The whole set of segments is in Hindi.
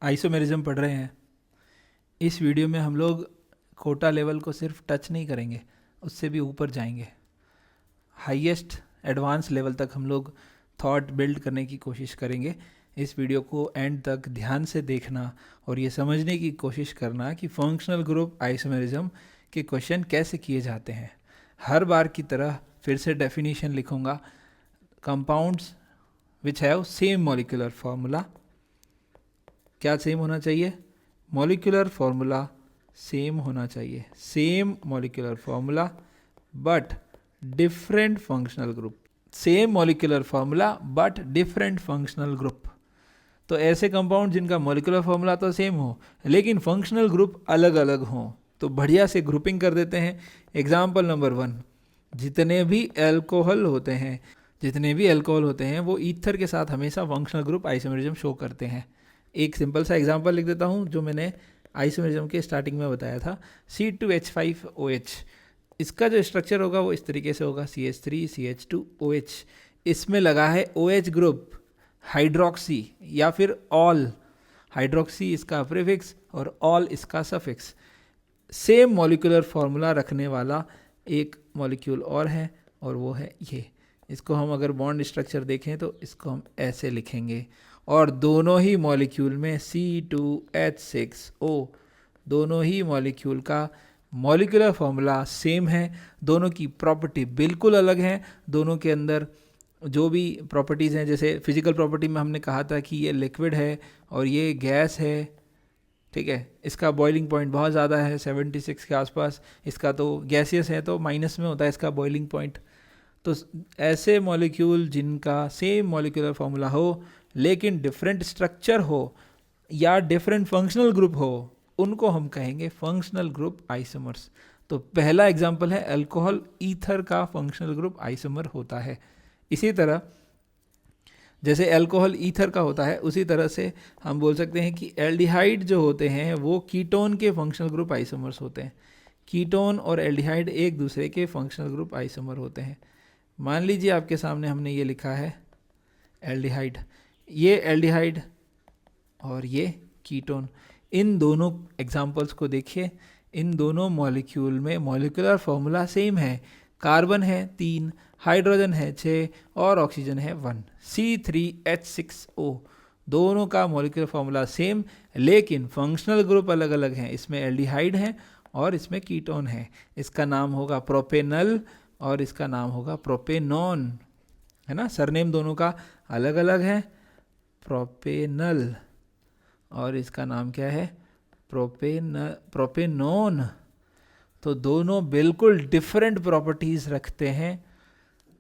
आइसोमेरिज्म पढ़ रहे हैं। इस वीडियो में हम लोग कोटा लेवल को सिर्फ टच नहीं करेंगे, उससे भी ऊपर जाएंगे। हाईएस्ट एडवांस लेवल तक हम लोग थॉट बिल्ड करने की कोशिश करेंगे। इस वीडियो को एंड तक ध्यान से देखना और ये समझने की कोशिश करना कि फंक्शनल ग्रुप आइसोमेरिज्म के क्वेश्चन कैसे किए जाते हैं। हर बार की तरह फिर से डेफिनेशन लिखूंगा। Compounds which have same molecular formula, क्या सेम होना चाहिए? मॉलिक्यूलर फार्मूला सेम होना चाहिए, same molecular formula but different functional group. Same molecular formula but different functional group. तो ऐसे कंपाउंड जिनका मॉलिक्यूलर फार्मूला तो सेम हो लेकिन फंक्शनल ग्रुप अलग अलग हों, तो बढ़िया से ग्रुपिंग कर देते हैं। एग्जाम्पल नंबर 1, जितने भी अल्कोहल होते हैं वो ईथर के साथ हमेशा फंक्शनल ग्रुप आइसोमेरिज्म शो करते हैं। एक सिंपल सा एग्जांपल लिख देता हूँ जो मैंने आइसोमेरिज्म के स्टार्टिंग में बताया था। C2H5OH, इसका जो स्ट्रक्चर होगा वो इस तरीके से होगा, CH3CH2OH। इसमें लगा है OH ग्रुप, हाइड्रोक्सी या फिर ऑल। हाइड्रोक्सी इसका प्रीफिक्स और ऑल इसका सफिक्स। सेम मॉलिक्यूलर फार्मूला रखने वाला एक मॉलिक्यूल और है और वो है ये। इसको हम अगर बॉन्ड स्ट्रक्चर देखें तो इसको हम ऐसे लिखेंगे। और दोनों ही मॉलिक्यूल में C2H6O, दोनों ही मॉलिक्यूल का मॉलिक्यूलर फार्मूला सेम है। दोनों की प्रॉपर्टी बिल्कुल अलग है। दोनों के अंदर जो भी प्रॉपर्टीज़ हैं, जैसे फिजिकल प्रॉपर्टी में हमने कहा था कि ये लिक्विड है और ये गैस है, ठीक है। इसका बॉइलिंग पॉइंट बहुत ज़्यादा है, 76 के आसपास। इसका तो गैसियस है तो माइनस में होता है इसका बॉइलिंग पॉइंट। तो ऐसे मॉलिक्यूल जिनका सेम मॉलिक्यूलर फार्मूला हो लेकिन डिफरेंट स्ट्रक्चर हो या डिफरेंट फंक्शनल ग्रुप हो, उनको हम कहेंगे फंक्शनल ग्रुप आइसोमर्स। तो पहला एग्जांपल है अल्कोहल ईथर का फंक्शनल ग्रुप आइसोमर होता है। इसी तरह जैसे अल्कोहल ईथर का होता है उसी तरह से हम बोल सकते हैं कि एल्डिहाइड जो होते हैं वो कीटोन के फंक्शनल ग्रुप आइसोमर्स होते हैं। कीटोन और एल्डिहाइड एक दूसरे के फंक्शनल ग्रुप आइसोमर होते हैं। मान लीजिए आपके सामने हमने ये लिखा है एल्डिहाइड, ये एल्डिहाइड और ये कीटोन। इन दोनों एग्जाम्पल्स को देखिए, इन दोनों मॉलिक्यूल में मॉलिक्यूलर फार्मूला सेम है। कार्बन है 3, हाइड्रोजन है 6 और ऑक्सीजन है 1, C3H6O। दोनों का मॉलिक्यूलर फार्मूला सेम लेकिन फंक्शनल ग्रुप अलग अलग हैं। इसमें एल्डिहाइड है और इसमें कीटोन है। इसका नाम होगा प्रोपेनल और इसका नाम होगा प्रोपेनॉन, है ना। सरनेम दोनों का अलग अलग है, प्रोपेनल और इसका नाम क्या है, प्रोपेनॉन। तो दोनों बिल्कुल डिफरेंट प्रॉपर्टीज़ रखते हैं,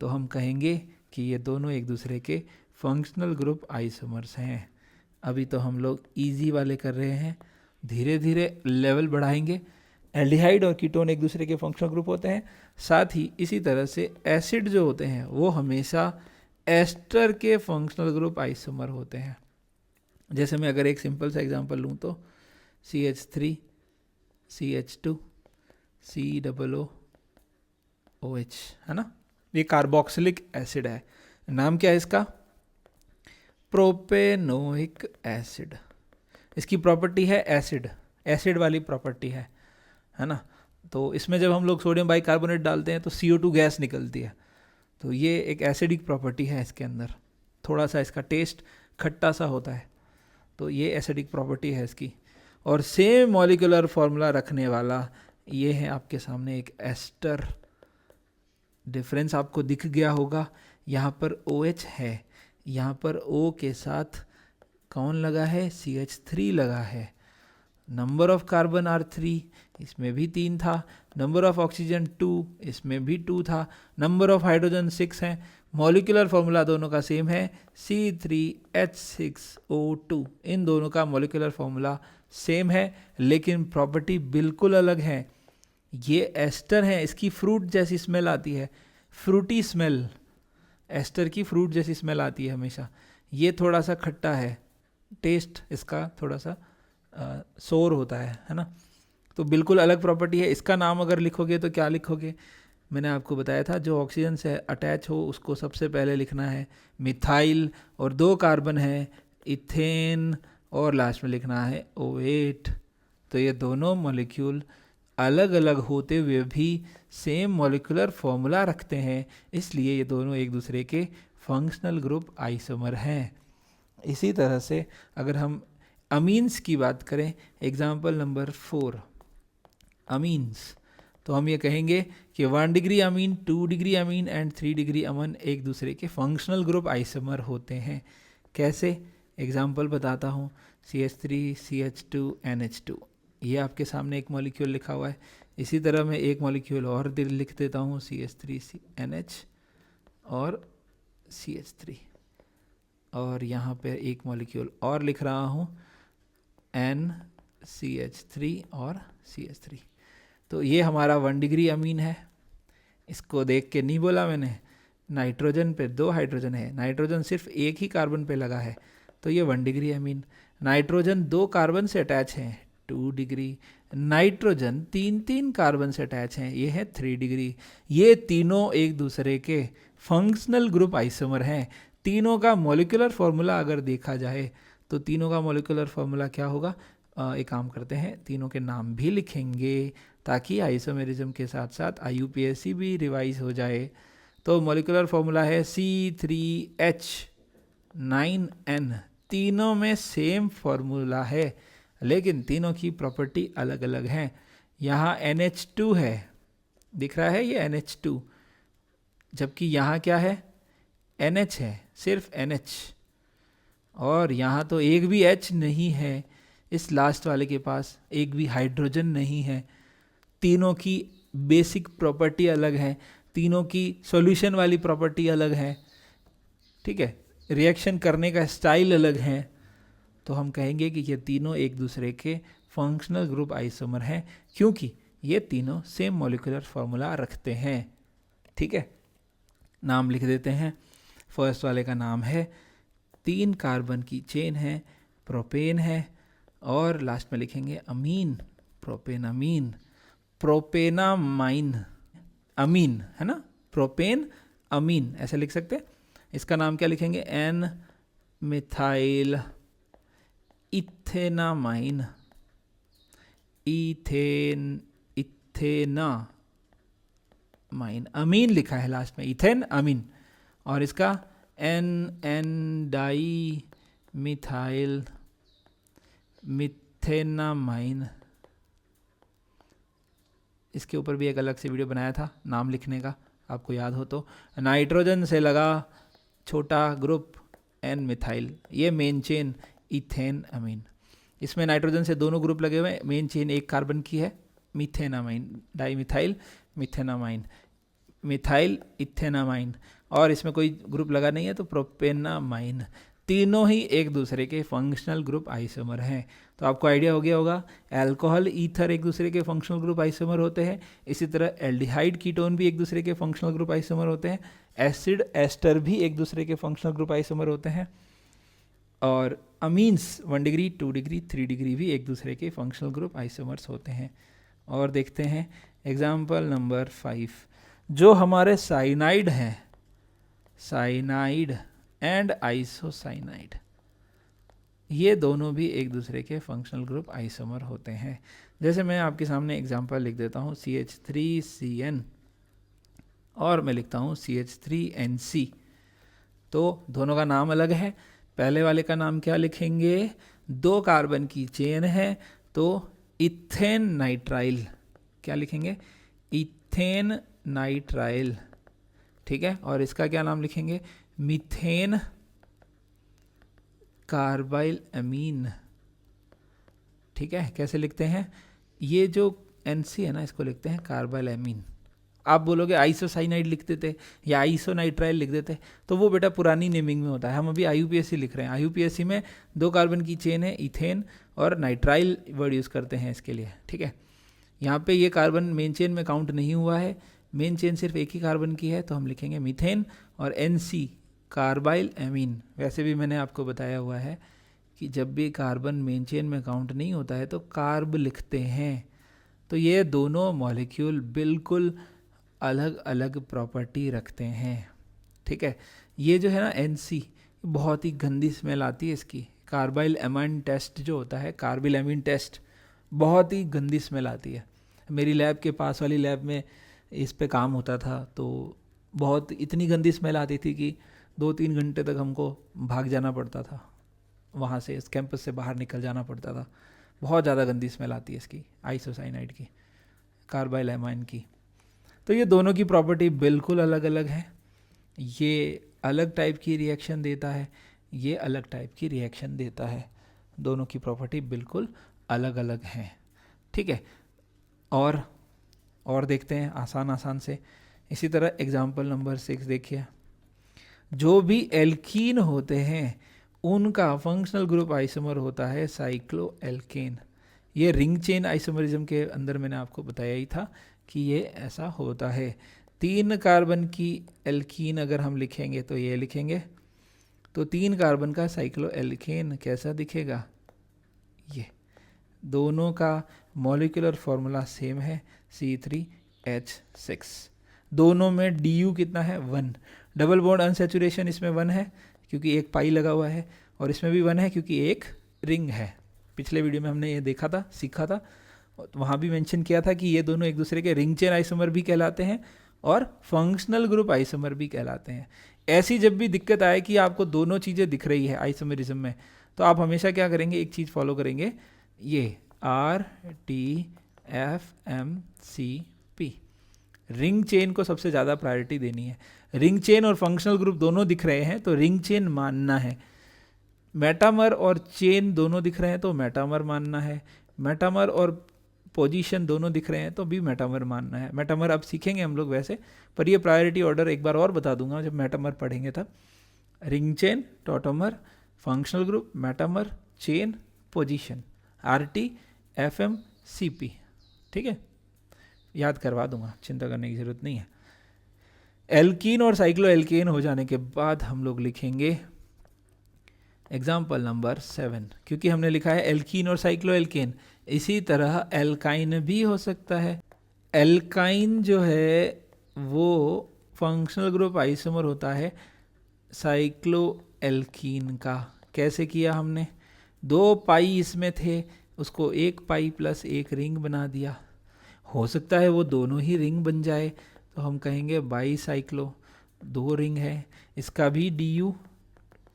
तो हम कहेंगे कि ये दोनों एक दूसरे के फंक्शनल ग्रुप आइसोमर्स हैं। अभी तो हम लोग इजी वाले कर रहे हैं, धीरे धीरे लेवल बढ़ाएंगे। एल्डिहाइड और कीटोन एक दूसरे के फंक्शनल ग्रुप होते हैं। साथ ही इसी तरह से एसिड जो होते हैं वो हमेशा एस्टर के फंक्शनल ग्रुप आइसोमर होते हैं। जैसे मैं अगर एक सिंपल सा एग्जांपल लूँ तो CH3 CH2 COOH, है ना। ये कार्बोक्सिलिक एसिड है। नाम क्या है इसका? Propanoic acid. इसकी प्रॉपर्टी है एसिड, एसिड वाली प्रॉपर्टी है ना। तो इसमें जब हम लोग सोडियम बाइकार्बोनेट डालते हैं तो CO2 गैस निकलती है। तो ये एक एसिडिक प्रॉपर्टी है इसके अंदर। थोड़ा सा इसका टेस्ट खट्टा सा होता है, तो ये एसिडिक प्रॉपर्टी है इसकी। और सेम मॉलिक्यूलर फार्मूला रखने वाला ये है आपके सामने एक एस्टर। डिफरेंस आपको दिख गया होगा, यहाँ पर OH है, यहाँ पर O के साथ कौन लगा है, CH3 लगा है। नंबर ऑफ कार्बन आर 3, इसमें भी 3 था। नंबर ऑफ ऑक्सीजन 2, इसमें भी 2 था। नंबर ऑफ हाइड्रोजन 6 है। मॉलिक्यूलर फार्मूला दोनों का सेम है, C3H6O2। इन दोनों का मॉलिक्यूलर फार्मूला सेम है लेकिन प्रॉपर्टी बिल्कुल अलग है। ये एस्टर है, इसकी फ्रूट जैसी स्मेल आती है, फ्रूटी स्मेल। एस्टर की फ्रूट जैसी स्मेल आती है हमेशा। ये थोड़ा सा खट्टा है, टेस्ट इसका थोड़ा सा सोर होता है ना। तो बिल्कुल अलग प्रॉपर्टी है। इसका नाम अगर लिखोगे तो क्या लिखोगे? मैंने आपको बताया था जो ऑक्सीजन से अटैच हो उसको सबसे पहले लिखना है मिथाइल, और 2 कार्बन है इथेन और लास्ट में लिखना है O8। तो ये दोनों मॉलिक्यूल अलग अलग होते हुए भी सेम मॉलिक्यूलर फॉर्मूला रखते हैं, इसलिए ये दोनों एक दूसरे के फंक्शनल ग्रुप आइसोमर हैं। इसी तरह से अगर हम अमीन्स की बात करें, एग्जाम्पल नंबर 4 अमीन्स, तो हम ये कहेंगे कि 1 degree amine, 2 degree amine and 3 degree amine एक दूसरे के फंक्शनल ग्रुप आइसोमर होते हैं। कैसे? एग्जाम्पल बताता हूँ। CH3 CH2 NH2, ये आपके सामने एक मॉलिक्यूल लिखा हुआ है। इसी तरह मैं एक मॉलिक्यूल और लिख देता हूँ, CH3 NH और CH3, और यहाँ पे एक मॉलिक्यूल और लिख रहा हूँ NCH3 और CH3। तो ये हमारा 1 डिग्री अमीन है। इसको देख के नहीं बोला मैंने, नाइट्रोजन पे 2 हाइड्रोजन है, नाइट्रोजन सिर्फ एक ही कार्बन पे लगा है, तो ये 1 डिग्री अमीन। नाइट्रोजन 2 कार्बन से अटैच हैं, 2 डिग्री। नाइट्रोजन 3 कार्बन से अटैच हैं, ये है 3 डिग्री। ये तीनों एक दूसरे के फंक्शनल ग्रुप आइसोमर हैं। तीनों का मॉलिक्यूलर फॉर्मूला अगर देखा जाए तो तीनों का मॉलिक्यूलर फॉर्मूला क्या होगा? एक काम करते हैं, तीनों के नाम भी लिखेंगे ताकि आइसोमेरिज्म के साथ साथ IUPAC भी रिवाइज हो जाए। तो मॉलिक्यूलर फॉर्मूला है C3H9N। तीनों में सेम फॉर्मूला है, लेकिन तीनों की प्रॉपर्टी अलग अलग हैं। यहाँ NH2 है, दिख रहा है ये NH2, जबकि यहाँ क्या है? NH है, सिर्फ NH। और यहाँ तो एक भी H नहीं है, इस लास्ट वाले के पास एक भी हाइड्रोजन नहीं है। तीनों की बेसिक प्रॉपर्टी अलग है, तीनों की सॉल्यूशन वाली प्रॉपर्टी अलग है, ठीक है, रिएक्शन करने का स्टाइल अलग है। तो हम कहेंगे कि ये तीनों एक दूसरे के फंक्शनल ग्रुप आइसोमर हैं, क्योंकि ये तीनों सेम मॉलिक्यूलर फॉर्मूला रखते हैं। ठीक है, नाम लिख देते हैं। फर्स्ट वाले का नाम है, 3 कार्बन की चेन है, प्रोपेन है, और लास्ट में लिखेंगे अमीन, प्रोपेनामीन, प्रोपेनामाइन अमीन, है ना, प्रोपेन अमीन ऐसे लिख सकते हैं। इसका नाम क्या लिखेंगे? N मिथाइल इथेनामाइन, इथेनामाइन, अमीन लिखा है लास्ट में, इथेन अमीन। और इसका N डाई मिथाइल मिथेनामाइन। इसके ऊपर भी एक अलग से वीडियो बनाया था नाम लिखने का, आपको याद हो तो। नाइट्रोजन से लगा छोटा ग्रुप N मिथाइल, ये मेन चेन इथेन अमीन। इसमें नाइट्रोजन से दोनों ग्रुप लगे हुए हैं, मेन चेन एक कार्बन की है, methenamine, di methyl methenamine, methyl ethanamine, और इसमें कोई ग्रुप लगा नहीं है तो प्रोपेनामाइन। तीनों ही एक दूसरे के फंक्शनल ग्रुप आइसोमर हैं। तो आपको आइडिया हो गया होगा, अल्कोहल ईथर एक दूसरे के फंक्शनल ग्रुप आइसोमर होते हैं, इसी तरह एल्डिहाइड कीटोन भी एक दूसरे के फंक्शनल ग्रुप आइसोमर होते हैं, एसिड एस्टर भी एक दूसरे के फंक्शनल ग्रुप आइसोमर होते हैं, और अमीन्स 1 डिग्री 2 डिग्री 3 डिग्री भी एक दूसरे के फंक्शनल ग्रुप आइसोमर्स होते हैं। और देखते हैं एग्जाम्पल नंबर 5, जो हमारे साइनाइड हैं, साइनाइड एंड आइसोसाइनाइड, ये दोनों भी एक दूसरे के फंक्शनल ग्रुप आइसोमर होते हैं। जैसे मैं आपके सामने एग्जांपल लिख देता हूँ, CH3CN और मैं लिखता हूँ CH3NC। तो दोनों का नाम अलग है। पहले वाले का नाम क्या लिखेंगे? 2 कार्बन की चेन है तो इथेन नाइट्राइल, क्या लिखेंगे? इथेन नाइट्राइल, ठीक है। और इसका क्या नाम लिखेंगे? मीथेन कार्बाइल अमीन, ठीक है। कैसे लिखते हैं? ये जो NC है ना, इसको लिखते हैं कार्बाइल अमीन। आप बोलोगे आइसोसाइनाइड लिख देते या आइसोनाइट्राइल लिख देते, तो वो बेटा पुरानी नेमिंग में होता है। हम अभी IUPAC लिख रहे हैं। IUPAC में 2 कार्बन की चेन है, इथेन, और नाइट्राइल वर्ड यूज़ करते हैं इसके लिए, ठीक है। यहाँ पे ये कार्बन मेन चेन में काउंट नहीं हुआ है, मेन चेन सिर्फ एक ही कार्बन की है, तो हम लिखेंगे मीथेन, और NC कार्बाइल एमीन। वैसे भी मैंने आपको बताया हुआ है कि जब भी कार्बन मेन चेन में काउंट नहीं होता है तो कार्ब लिखते हैं। तो ये दोनों मॉलिक्यूल बिल्कुल अलग अलग प्रॉपर्टी रखते हैं, ठीक है। ये जो है ना NC, बहुत ही गंदी स्मेल आती है इसकी, कार्बाइल एमाइन टेस्ट जो होता है, कार्बाइल एमीन टेस्ट, बहुत ही गंदी स्मेल आती है। मेरी लैब के पास वाली लैब में इस पे काम होता था, तो बहुत इतनी गंदी स्मेल आती थी कि 2-3 घंटे तक हमको भाग जाना पड़ता था वहाँ से, इस कैंपस से बाहर निकल जाना पड़ता था। बहुत ज़्यादा गंदी स्मेल आती है इसकी, आइसोसाइनाइड की, कार्बाइल एमाइन की। तो ये दोनों की प्रॉपर्टी बिल्कुल अलग अलग है। ये अलग टाइप की रिएक्शन देता है, ये अलग टाइप की रिएक्शन देता है। दोनों की प्रॉपर्टी बिल्कुल अलग अलग हैं, ठीक है। और देखते हैं आसान से। इसी तरह एग्जाम्पल नंबर 6 देखिए। जो भी एल्कीन होते हैं उनका फंक्शनल ग्रुप आइसोमर होता है साइक्लोएल्केन। ये रिंग चेन आइसोमरिज्म के अंदर मैंने आपको बताया ही था कि ये ऐसा होता है। 3 कार्बन की एल्कीन अगर हम लिखेंगे तो ये लिखेंगे, तो 3 कार्बन का साइक्लोएल्केन कैसा दिखेगा, ये। दोनों का मॉलिक्यूलर फॉर्मूला सेम है, C3H6। दोनों में DU कितना है, 1। डबल बॉन्ड अनसैचुरेशन इसमें 1 है क्योंकि एक पाई लगा हुआ है, और इसमें भी 1 है क्योंकि एक रिंग है। पिछले वीडियो में हमने ये देखा था, सीखा था, वहाँ भी मेंशन किया था कि ये दोनों एक दूसरे के रिंग चेन आइसोमर भी कहलाते हैं और फंक्शनल ग्रुप आइसोमर भी कहलाते हैं। ऐसी जब भी दिक्कत आए कि आपको दोनों चीज़ें दिख रही है आइसोमरिज्म में, तो आप हमेशा क्या करेंगे, एक चीज़ फॉलो करेंगे, ये RTFMCP, रिंग चेन को सबसे ज़्यादा प्रायोरिटी देनी है। रिंग चेन और फंक्शनल ग्रुप दोनों दिख रहे हैं तो रिंग चेन मानना है। मेटामर और चेन दोनों दिख रहे हैं तो मेटामर मानना है। मेटामर और पोजीशन दोनों दिख रहे हैं तो भी मेटामर मानना है। मेटामर अब सीखेंगे हम लोग वैसे, पर ये प्रायोरिटी ऑर्डर एक बार और बता दूंगा जब मेटामर पढ़ेंगे तब। Ring chain, tautomer, functional group, metamer, chain, position, RTFMCP, ठीक है। याद करवा दूंगा, चिंता करने की ज़रूरत नहीं है। एल्कीन और साइक्लोएल्केन हो जाने के बाद हम लोग लिखेंगे एग्जाम्पल नंबर 7, क्योंकि हमने लिखा है एल्कीन और साइक्लोएल्केन। इसी तरह एल्काइन भी हो सकता है। एल्काइन जो है वो फंक्शनल ग्रुप आइसोमर होता है साइक्लोएल्कीन का। कैसे किया हमने, 2 पाई इसमें थे, उसको 1 पाई प्लस 1 रिंग बना दिया। हो सकता है वो दोनों ही रिंग बन जाए, तो हम कहेंगे बाई साइक्लो, 2 रिंग है, इसका भी DU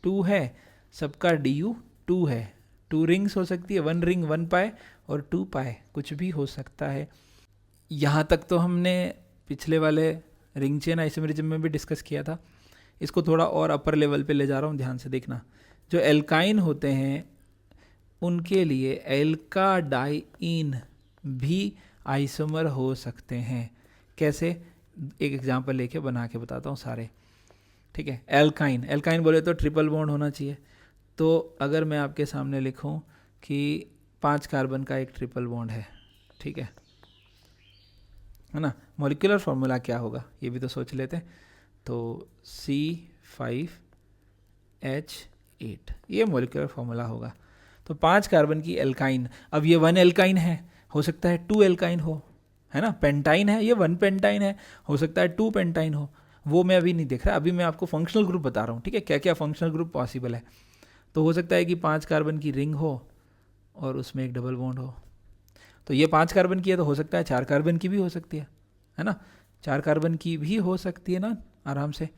2 है, सबका DU 2 है। 2 रिंग्स हो सकती है, 1 रिंग 1 पाए और 2 पाए, कुछ भी हो सकता है। यहाँ तक तो हमने पिछले वाले रिंग चेन आइसोमरिज्म में भी डिस्कस किया था। इसको थोड़ा और अपर लेवल पे ले जा रहा हूँ, ध्यान से देखना। जो एल्काइन होते हैं उनके लिए एल्काडाइन भी आइसोमर हो सकते हैं। कैसे, एक एग्जांपल लेके बना के बताता हूँ सारे, ठीक है। एल्काइन बोले तो ट्रिपल बॉन्ड होना चाहिए। तो अगर मैं आपके सामने लिखूं कि 5 कार्बन का एक ट्रिपल बॉन्ड है, ठीक है ना, मॉलिक्यूलर फॉर्मूला क्या होगा ये भी तो सोच लेते हैं। तो C5H8 ये मॉलिक्यूलर फॉर्मूला होगा। तो 5 कार्बन की एल्काइन, अब ये 1 एल्काइन है, हो सकता है 2 एल्काइन हो, है ना। पेंटाइन है, ये 1 पेंटाइन है, हो सकता है 2 पेंटाइन हो, वो मैं अभी नहीं देख रहा, अभी मैं आपको फंक्शनल ग्रुप बता रहा हूँ, ठीक है, क्या क्या फंक्शनल ग्रुप पॉसिबल है। तो हो सकता है कि 5 कार्बन की रिंग हो और उसमें एक डबल बॉन्ड हो। तो ये 5 कार्बन की है, तो हो सकता है 4 कार्बन की भी हो सकती है ना, 4 कार्बन की भी हो सकती है ना, आराम से।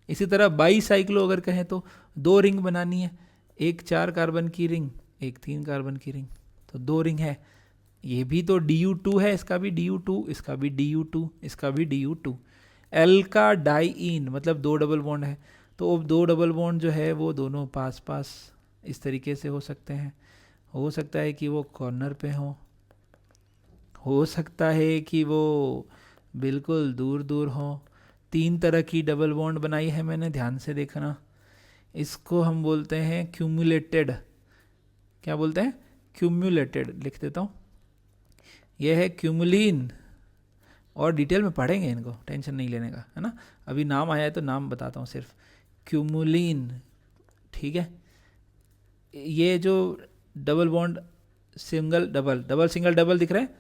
इसी तरह बाई साइक्लो अगर कहें तो 2 रिंग बनानी है, एक 4 कार्बन की रिंग, एक 3 कार्बन की रिंग, तो 2 रिंग है। ये भी तो DU2 है, इसका भी DU2, इसका भी DU2, इसका भी DU2। एल्काडाइन मतलब 2 डबल बॉन्ड है, तो अब 2 डबल बॉन्ड जो है वो दोनों पास पास इस तरीके से हो सकते हैं। हो सकता है कि वो कॉर्नर पे हो सकता है कि वो बिल्कुल दूर दूर हो। 3 तरह की डबल बॉन्ड बनाई है मैंने, ध्यान से देखना। इसको हम बोलते हैं क्यूमुलेटेड, क्या बोलते हैं, क्यूमुलेटेड, लिख देता हूँ। यह है क्यूमुलिन, और डिटेल में पढ़ेंगे इनको, टेंशन नहीं लेने का, है ना। अभी नाम आया है तो नाम बताता हूँ सिर्फ, क्यूमुलिन, ठीक है। ये जो double bond single double, double single double दिख रहे हैं,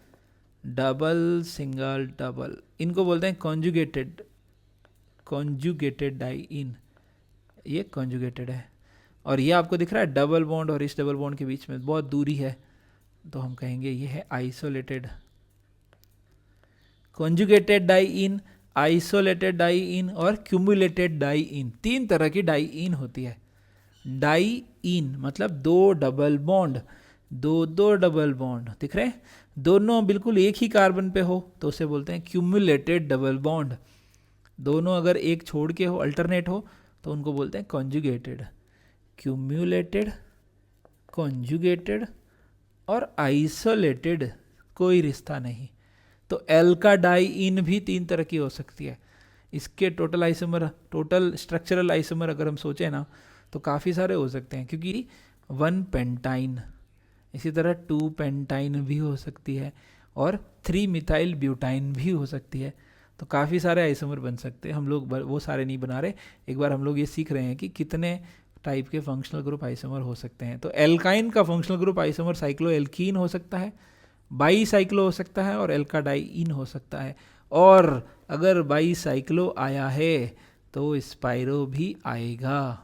डबल सिंगल डबल, इनको बोलते हैं कॉन्जुगेटेड डाइइन, ये कॉन्जुगेटेड है। और ये आपको दिख रहा है डबल बॉन्ड और इस डबल बॉन्ड के बीच में बहुत दूरी है, तो हम कहेंगे ये है isolated. Conjugated diene, isolated diene और क्यूमुलेटेड डाइईन, 3 तरह की डाइईन होती है। डाइईन मतलब 2 डबल बॉन्ड, 2 डबल बॉन्ड दिख रहे हैं, दोनों बिल्कुल एक ही कार्बन पे हो तो उसे बोलते हैं क्यूमुलेटेड डबल बॉन्ड। दोनों अगर एक छोड़ के हो, अल्टरनेट हो, तो उनको बोलते हैं कॉन्जुगेटेड। क्यूमुलेटेड, कॉन्जुगेटेड और आइसोलेटेड कोई रिश्ता नहीं। तो एल्काडाइईन भी 3 तरह की हो सकती है। इसके total isomer, total structural isomer अगर हम सोचें ना तो काफ़ी सारे हो सकते हैं, क्योंकि 1 पेंटाइन, इसी तरह 2 पेंटाइन भी हो सकती है और 3 मिथाइल ब्यूटाइन भी हो सकती है। तो काफ़ी सारे आइसोमर बन सकते हैं। हम लोग वो सारे नहीं बना रहे, एक बार हम लोग ये सीख रहे हैं कि कितने टाइप के फंक्शनल ग्रुप आइसोमर हो सकते हैं। तो एल्काइन का फंक्शनल ग्रुप आइसोमर साइक्लोएल्कीन हो सकता है, बाई साइक्लो हो सकता है और एल्काडाइईन हो सकता है। और अगर बाई साइक्लो आया है तो स्पाइरो भी आएगा।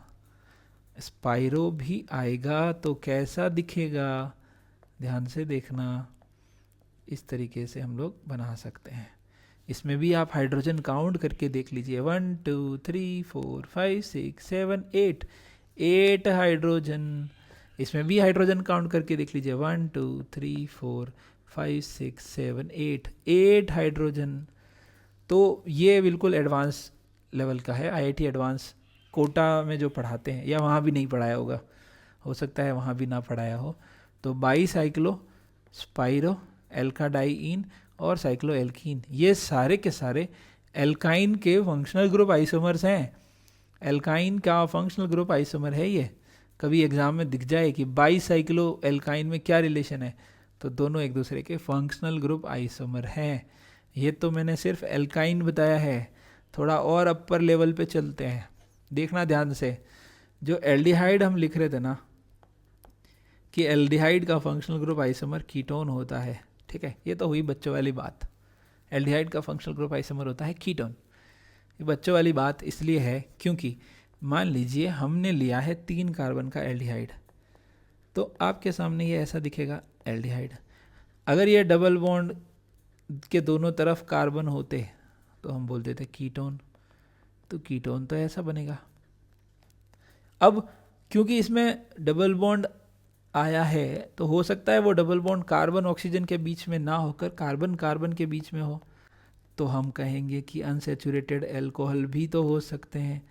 स्पाइरो भी आएगा तो कैसा दिखेगा, ध्यान से देखना। इस तरीके से हम लोग बना सकते हैं। इसमें भी आप हाइड्रोजन काउंट करके देख लीजिए, 1 2 3 4 5 6 7 8, 8 हाइड्रोजन। इसमें भी हाइड्रोजन काउंट करके देख लीजिए, 1 2 3 4 5 6 7 8, 8 हाइड्रोजन। तो ये बिल्कुल एडवांस लेवल का है। आईआईटी एडवांस कोटा में जो पढ़ाते हैं, या वहाँ भी नहीं पढ़ाया होगा, हो सकता है वहाँ भी ना पढ़ाया हो। तो बाई साइक्लो, स्पाइरो, एल्काडाइईन और साइक्लोएल्कीन, ये सारे के सारे एल्काइन के फंक्शनल ग्रुप आइसोमर्स हैं। एल्काइन का फंक्शनल ग्रुप आइसोमर है ये। कभी एग्जाम में दिख जाए कि बाई साइक्लो एल्काइन में क्या रिलेशन है, तो दोनों एक दूसरे के फंक्शनल ग्रुप आइसोमर हैं। ये तो मैंने सिर्फ एल्काइन बताया है, थोड़ा और अपर लेवल पे चलते हैं। देखना ध्यान से, जो एल्डिहाइड हम लिख रहे थे ना कि एल्डिहाइड का फंक्शनल ग्रुप आइसोमर कीटोन होता है, ठीक है, ये तो हुई बच्चों वाली बात। एल्डिहाइड का फंक्शनल ग्रुप आइसोमर होता है कीटोन। ये बच्चों वाली बात इसलिए है क्योंकि मान लीजिए हमने लिया है 3 कार्बन का एल्डिहाइड, तो आपके सामने ये ऐसा दिखेगा एल्डिहाइड। अगर ये डबल बॉन्ड के दोनों तरफ कार्बन होते तो हम बोलते थे कीटोन, तो कीटोन तो ऐसा बनेगा। अब क्योंकि इसमें डबल बॉन्ड आया है तो हो सकता है वो डबल बॉन्ड कार्बन ऑक्सीजन के बीच में ना होकर कार्बन कार्बन के बीच में हो, तो हम कहेंगे कि अनसैचुरेटेड एल्कोहल भी तो हो सकते हैं।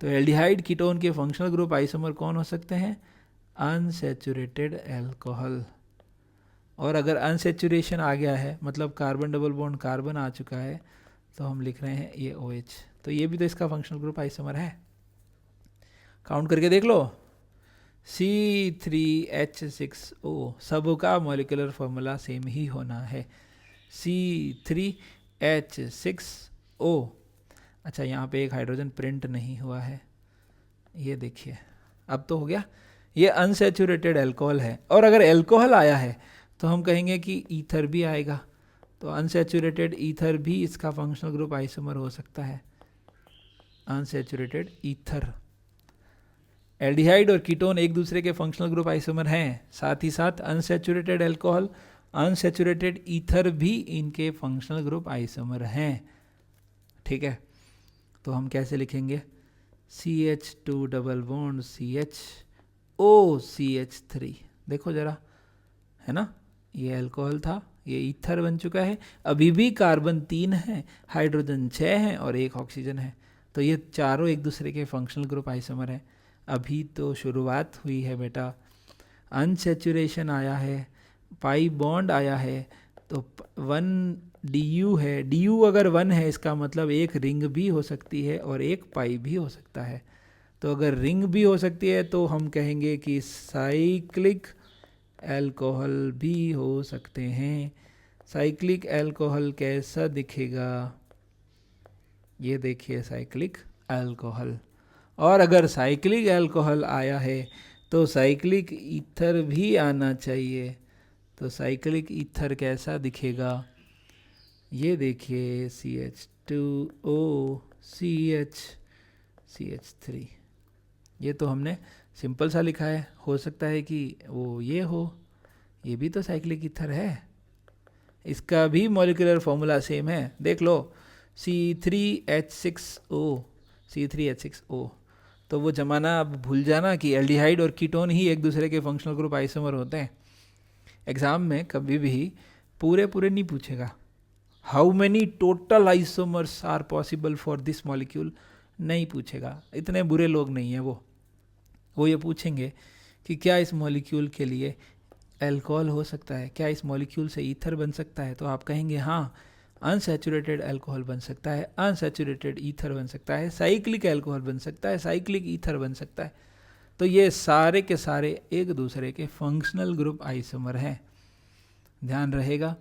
तो एल्डिहाइड कीटोन के फंक्शनल ग्रुप आइसोमर कौन हो सकते हैं, अनसैचुरेटेड एल्कोहल। और अगर अनसैचुरेशन आ गया है, मतलब कार्बन डबल बॉन्ड कार्बन आ चुका है, तो हम लिख रहे हैं ये OH, तो ये भी तो इसका फंक्शनल ग्रुप आइसोमर है। काउंट करके देख लो, C3H6O, सबका मॉलिक्यूलर फॉर्मूला सेम ही होना है, C3H6O। अच्छा, यहाँ पे एक हाइड्रोजन प्रिंट नहीं हुआ है, ये देखिए, अब तो हो गया। ये अनसैचुरेटेड अल्कोहल है, और अगर अल्कोहल आया है तो हम कहेंगे कि ईथर भी आएगा। तो अनसैचुरेटेड ईथर भी इसका फंक्शनल ग्रुप आइसोमर हो सकता है, अनसैचुरेटेड ईथर। एल्डिहाइड और कीटोन एक दूसरे के फंक्शनल ग्रुप आइसोमर हैं, साथ ही साथ अनसैचुरेटेड अल्कोहल, अनसैचुरेटेड ईथर भी इनके फंक्शनल ग्रुप आइसोमर हैं, ठीक है। तो हम कैसे लिखेंगे, CH2 डबल बॉन्ड CHO, देखो जरा, है ना, ये अल्कोहल था, ये ईथर बन चुका है। अभी भी कार्बन 3 है, हाइड्रोजन 6 है और 1 ऑक्सीजन है, तो ये चारों एक दूसरे के फंक्शनल ग्रुप आइसोमर हैं। अभी तो शुरुआत हुई है बेटा, अनसैचुरेशन आया है, पाई बॉन्ड आया है, तो 1 DU है। DU अगर 1 है इसका मतलब एक रिंग भी हो सकती है और एक पाई भी हो सकता है। तो अगर रिंग भी हो सकती है तो हम कहेंगे कि साइक्लिक अल्कोहल भी हो सकते हैं। साइक्लिक अल्कोहल कैसा दिखेगा, ये देखिए साइक्लिक अल्कोहल। और अगर साइक्लिक अल्कोहल आया है तो साइक्लिक ईथर भी आना चाहिए। तो साइक्लिक ईथर कैसा दिखेगा, ये देखिए, CH2O CH CH3। ये तो हमने सिंपल सा लिखा है, हो सकता है कि वो ये हो, ये भी तो साइक्लिक ईथर है, इसका भी मॉलिक्यूलर फॉर्मूला सेम है, देख लो C3H6O, C3H6O। तो वो ज़माना अब भूल जाना कि एल्डिहाइड और कीटोन ही एक दूसरे के फंक्शनल ग्रुप आइसोमर होते हैं। एग्ज़ाम में कभी भी पूरे पूरे नहीं पूछेगा how many total isomers are possible for this molecule, नहीं पूछेगा, इतने बुरे लोग नहीं हैं वो ये पूछेंगे कि क्या इस मॉलिक्यूल के लिए अल्कोहल हो सकता है, क्या इस मॉलिक्यूल से ईथर बन सकता है, तो आप कहेंगे हाँ अनसैचुरेटेड अल्कोहल बन सकता है, अनसैचुरेटेड ईथर बन सकता है, साइक्लिक अल्कोहल बन सकता है, साइक्लिक ईथर बन सकता है। तो ये सारे के सारे एक दूसरे के फंक्शनल ग्रुप आइसोमर हैं। ध्यान रहेगा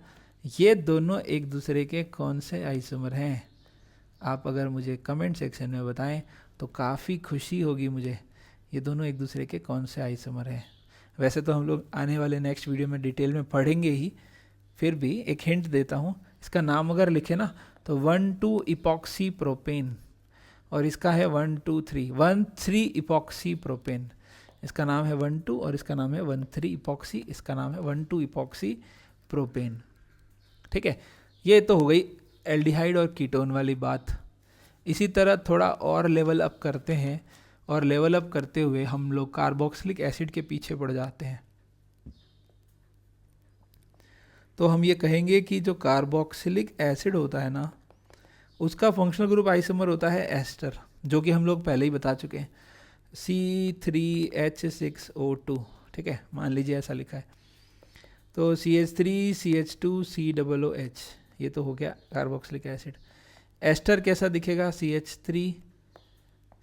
ये दोनों एक दूसरे के कौन से आइसोमर हैं, आप अगर मुझे कमेंट सेक्शन में बताएं तो काफ़ी खुशी होगी मुझे, ये दोनों एक दूसरे के कौन से आइसोमर हैं। वैसे तो हम लोग आने वाले नेक्स्ट वीडियो में डिटेल में पढ़ेंगे ही, फिर भी एक हिंट देता हूँ, इसका नाम अगर लिखे ना तो 1,2 इपॉक्सी प्रोपेन, और इसका है 1,3 इपॉक्सी प्रोपेन। इसका नाम है 1,2 और इसका नाम है 1,3 इपॉक्सी, इसका नाम है 1,2 इपॉक्सी प्रोपेन। ठीक है, ये तो हो गई एल्डिहाइड और कीटोन वाली बात। इसी तरह थोड़ा और लेवल अप करते हैं, और लेवल अप करते हुए हम लोग कार्बोक्सिलिक एसिड के पीछे पड़ जाते हैं। तो हम ये कहेंगे कि जो कार्बोक्सिलिक एसिड होता है ना, उसका फंक्शनल ग्रुप आइसोमर होता है एस्टर, जो कि हम लोग पहले ही बता चुके हैं, C3H6O2। ठीक है, मान लीजिए ऐसा लिखा है, तो CH3CH2COOH, ये तो हो गया कार्बोक्सिलिक एसिड। एस्टर कैसा दिखेगा, CH3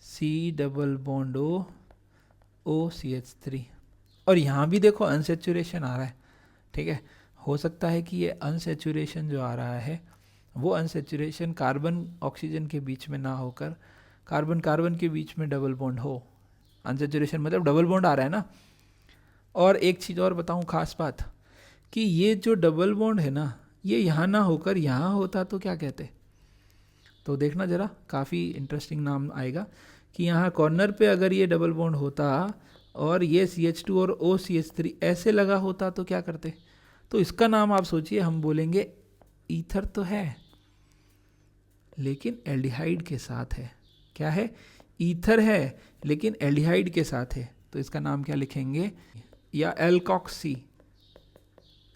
C double bond O CH3, और यहाँ भी देखो अनसेचुरेशन आ रहा है। ठीक है, हो सकता है कि ये अनसेचुरेशन जो आ रहा है वो अनसेचुरेशन कार्बन ऑक्सीजन के बीच में ना होकर कार्बन कार्बन के बीच में डबल बॉन्ड हो। अनसेचुरेशन मतलब डबल बॉन्ड आ रहा है ना। और एक चीज़ और बताऊँ खास बात, कि ये जो डबल बॉन्ड है ना, ये यहाँ ना होकर यहाँ होता तो क्या कहते, तो देखना ज़रा, काफ़ी इंटरेस्टिंग नाम आएगा कि यहाँ कॉर्नर पे अगर ये डबल बॉन्ड होता और ये CH2 और OCH3 ऐसे लगा होता तो क्या करते, तो इसका नाम आप सोचिए, हम बोलेंगे ईथर तो है लेकिन एल्डिहाइड के साथ है। क्या है, ईथर है लेकिन एल्डिहाइड के साथ है, तो इसका नाम क्या लिखेंगे, या एल्कोक्सी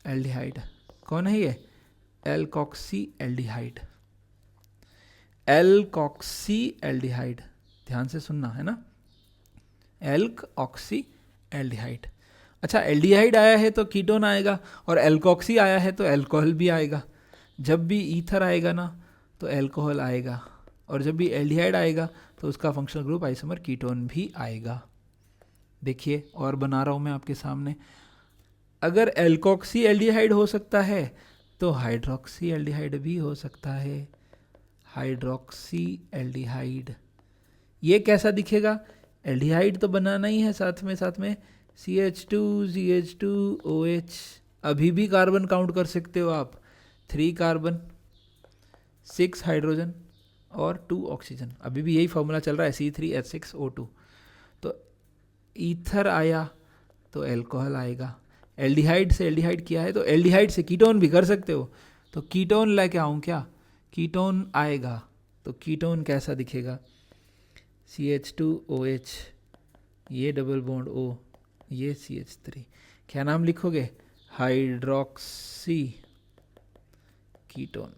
एल्डिहाइड। कौन है ये, एल्कोक्सी एल्डिहाइड, एल्कोक्सी एल्डिहाइड, ध्यान से सुनना है ना, एल्कोक्सी एल्डिहाइड। अच्छा, एल्डिहाइड आया है तो कीटोन आएगा, और एल्कोक्सी आया है तो अल्कोहल भी आएगा। जब भी ईथर आएगा ना तो अल्कोहल आएगा, और जब भी एल्डिहाइड आएगा तो उसका फंक्शनल ग्रुप आइसोमर कीटोन भी आएगा। देखिए, और बना रहा हूँ मैं आपके सामने, अगर एल्कोक्सी एल्डिहाइड हो सकता है तो हाइड्रोक्सी एल्डिहाइड भी हो सकता है, हाइड्रोक्सी एल्डिहाइड। ये कैसा दिखेगा, एल्डिहाइड तो बनाना ही है, साथ में CH2 CH2OH, अभी भी कार्बन काउंट कर सकते हो आप, 3 कार्बन 6 हाइड्रोजन और 2 ऑक्सीजन, अभी भी यही फॉर्मूला चल रहा है, C3H6O2। तो ईथर आया तो अल्कोहल आएगा, एल्डिहाइड से एल्डिहाइड किया है तो एल्डिहाइड से कीटोन भी कर सकते हो, तो कीटोन लेके आऊँ क्या, कीटोन आएगा, तो कीटोन कैसा दिखेगा, CH2OH, ये डबल बॉन्ड O, ये CH3, क्या नाम लिखोगे, हाइड्रोक्सी कीटोन,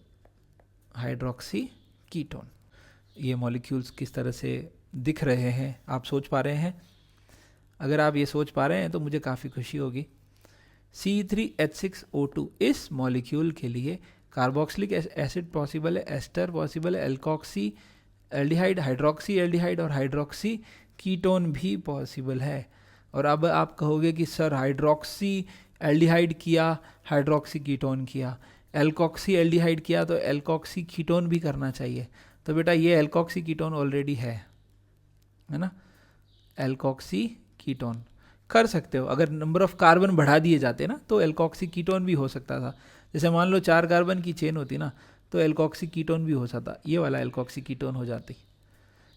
हाइड्रोक्सी कीटोन। ये मॉलिक्यूल्स किस तरह से दिख रहे हैं आप सोच पा रहे हैं, अगर आप ये सोच पा रहे हैं तो मुझे काफ़ी खुशी होगी। C3H6O2 इस मॉलिक्यूल के लिए कार्बोक्सिलिक एसिड पॉसिबल है, एस्टर पॉसिबल है, एल्कोक्सी एल्डिहाइड, हाइड्रोक्सी एल्डिहाइड और हाइड्रोक्सी कीटोन भी पॉसिबल है। और अब आप कहोगे कि सर हाइड्रोक्सी एल्डिहाइड किया, हाइड्रोक्सी कीटोन किया, एल्कोक्सी एल्डिहाइड किया तो एल्कोक्सी कीटोन भी करना चाहिए, तो बेटा ये एल्कोक्सी कीटोन ऑलरेडी है ना, एल्कोक्सी कीटोन कर सकते हो। अगर नंबर ऑफ कार्बन बढ़ा दिए जाते ना तो एल्कोक्सी कीटोन भी हो सकता था, जैसे मान लो 4 कार्बन की चेन होती ना तो एल्कोक्सी कीटोन भी हो सकता, ये वाला एल्कोक्सी कीटोन हो जाती।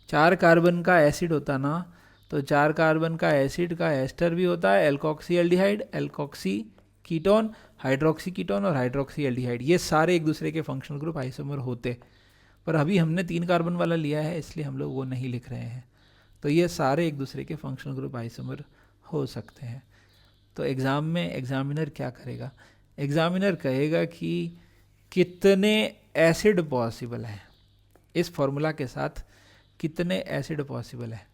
4 कार्बन का एसिड होता ना तो 4 कार्बन का एसिड का एस्टर भी होता है, alkoxy aldehyde, alkoxy ketone, hydroxy ketone और हाइड्रोक्सी एल्डिहाइड, ये सारे एक दूसरे के फंक्शनल ग्रुप आइसोमर होते। पर अभी हमने 3 कार्बन वाला लिया है इसलिए हम लोग वो नहीं लिख रहे हैं। तो ये सारे एक दूसरे के फंक्शनल ग्रुप आइसोमर हो सकते हैं। तो एग्ज़ाम में एग्जामिनर क्या करेगा, एग्जामिनर कहेगा कि कितने एसिड पॉसिबल हैं इस फॉर्मूला के साथ, कितने एसिड पॉसिबल है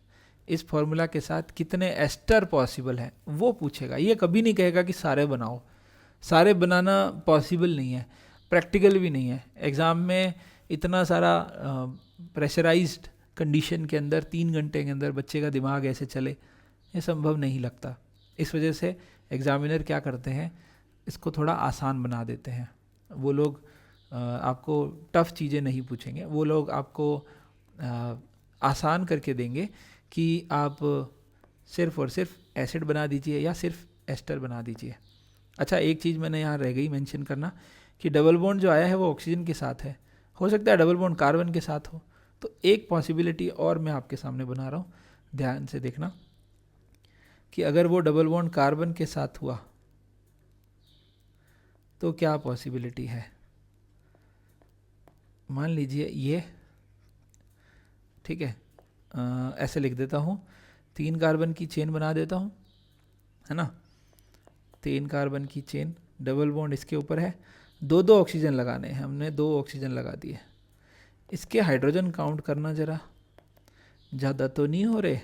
इस फॉर्मूला के साथ, कितने एस्टर पॉसिबल है वो पूछेगा। ये कभी नहीं कहेगा कि सारे बनाओ, सारे बनाना पॉसिबल नहीं है, प्रैक्टिकल भी नहीं है। एग्ज़ाम में इतना सारा प्रेशराइज्ड कंडीशन के अंदर 3 घंटे के अंदर बच्चे का दिमाग ऐसे चले, ये संभव नहीं लगता। इस वजह से एग्ज़ामिनर क्या करते हैं, इसको थोड़ा आसान बना देते हैं। वो लोग आपको टफ़ चीज़ें नहीं पूछेंगे, वो लोग आपको आसान करके देंगे कि आप सिर्फ़ और सिर्फ एसिड बना दीजिए या सिर्फ एस्टर बना दीजिए। अच्छा, एक चीज़ मैंने यहाँ रह गई मेंशन करना कि डबल बॉन्ड जो आया है वो ऑक्सीजन के साथ है, हो सकता है डबल बॉन्ड कार्बन के साथ हो। तो एक पॉसिबिलिटी और मैं आपके सामने बना रहा हूँ, ध्यान से देखना कि अगर वो डबल बॉन्ड कार्बन के साथ हुआ तो क्या पॉसिबिलिटी है। मान लीजिए ये, ठीक है, ऐसे लिख देता हूँ, 3 कार्बन की चेन बना देता हूँ, है ना, 3 कार्बन की चेन, डबल बॉन्ड इसके ऊपर है, 2 ऑक्सीजन लगाने हैं, हमने 2 ऑक्सीजन लगा दिए। इसके हाइड्रोजन काउंट करना ज़रा, ज़्यादा तो नहीं हो रहे,